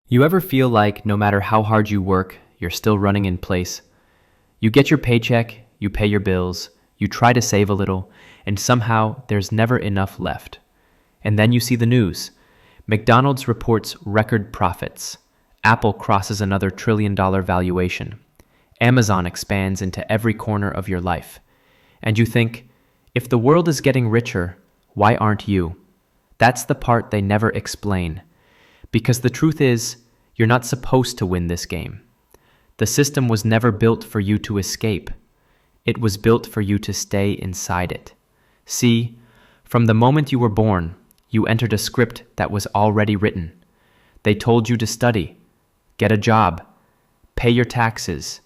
You ever feel like no matter how hard you work, you're still running in place? You get your paycheck, you pay your bills, you try to save a little, and somehow there's never enough left. And then you see the news. McDonald's reports record profits. Apple crosses another trillion-dollar valuation. Amazon expands into every corner of your life. And you think, if the world is getting richer, why aren't you? That's the part they never explain. Because the truth is, you're not supposed to win this game. The system was never built for you to escape. It was built for you to stay inside it. See, from the moment you were born, you entered a script that was already written. They told you to study, get a job, pay your taxes,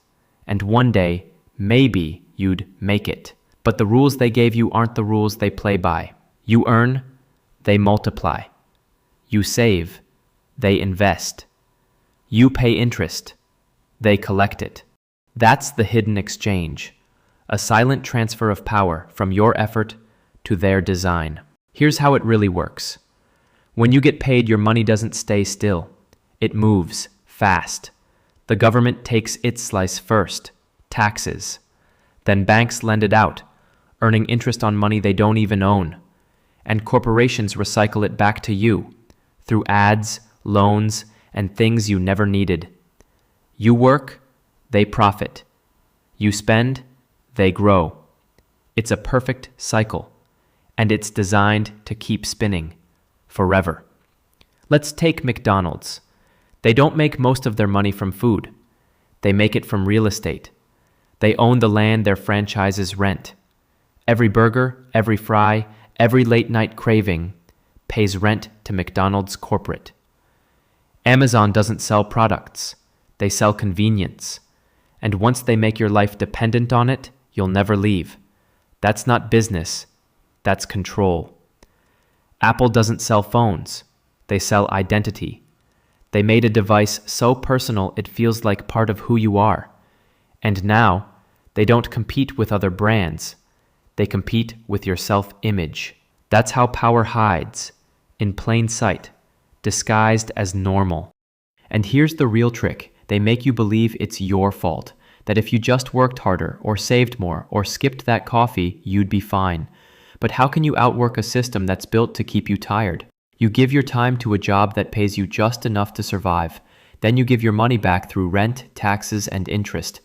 and one day, maybe you'd make it. But the rules they gave you aren't the rules they play by. You earn, they multiply. You save, they invest. You pay interest, they collect it. That's the hidden exchange, a silent transfer of power from your effort to their design. Here's how it really works. When you get paid, your money doesn't stay still. It moves fast. The government takes its slice first, taxes. Then banks lend it out, earning interest on money they don't even own. And corporations recycle it back to you through ads, loans, and things you never needed. You work, they profit. You spend, they grow. It's a perfect cycle, and it's designed to keep spinning forever. Let's take McDonald's. They don't make most of their money from food. They make it from real estate. They own the land their franchises rent. Every burger, every fry, every late-night craving pays rent to McDonald's corporate. Amazon doesn't sell products. They sell convenience. And once they make your life dependent on it, you'll never leave. That's not business. That's control. Apple doesn't sell phones. They sell identity. They made a device so personal it feels like part of who you are. And now, they don't compete with other brands. They compete with your self-image. That's how power hides, in plain sight, disguised as normal. And here's the real trick. They make you believe it's your fault, that if you just worked harder, or saved more, or skipped that coffee, you'd be fine. But how can you outwork a system that's built to keep you tired? You give your time to a job that pays you just enough to survive. Then you give your money back through rent, taxes, and interest.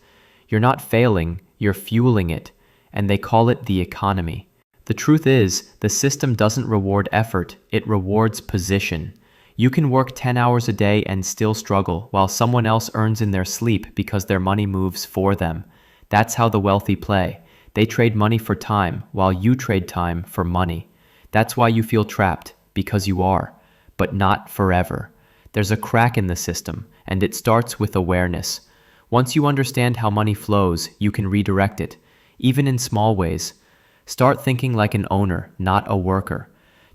You're not failing, you're fueling it, and they call it the economy. The truth is, the system doesn't reward effort, it rewards position. You can work 10 hours a day and still struggle, while someone else earns in their sleep because their money moves for them. That's how the wealthy play. They trade money for time, while you trade time for money. That's why you feel trapped, because you are, but not forever. There's a crack in the system, and it starts with awareness. Once you understand how money flows, you can redirect it, even in small ways. Start thinking like an owner, not a worker.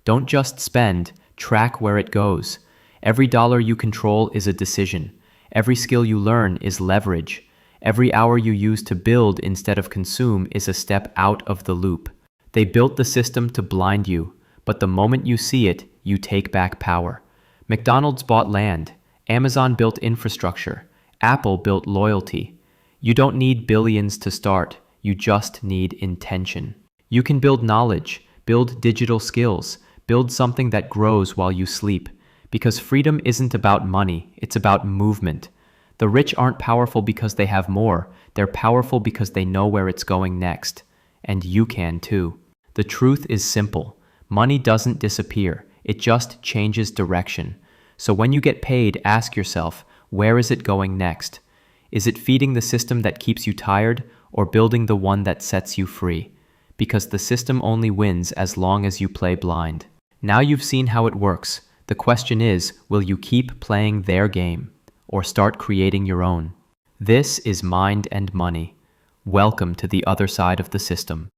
Don't just spend, track where it goes. Every dollar you control is a decision. Every skill you learn is leverage. Every hour you use to build instead of consume is a step out of the loop. They built the system to blind you, but the moment you see it, you take back power. McDonald's bought land. Amazon built infrastructure. Apple built loyalty. You don't need billions to start. You just need intention. You can build knowledge, build digital skills, build something that grows while you sleep. Because freedom isn't about money, it's about movement. The rich aren't powerful because they have more. They're powerful because they know where it's going next. And you can too. The truth is simple. Money doesn't disappear. It just changes direction. So when you get paid, ask yourself, where is it going next? Is it feeding the system that keeps you tired, or building the one that sets you free? Because the system only wins as long as you play blind. Now you've seen how it works. The question is, will you keep playing their game, or start creating your own? This is Mind and Money. Welcome to the other side of the system.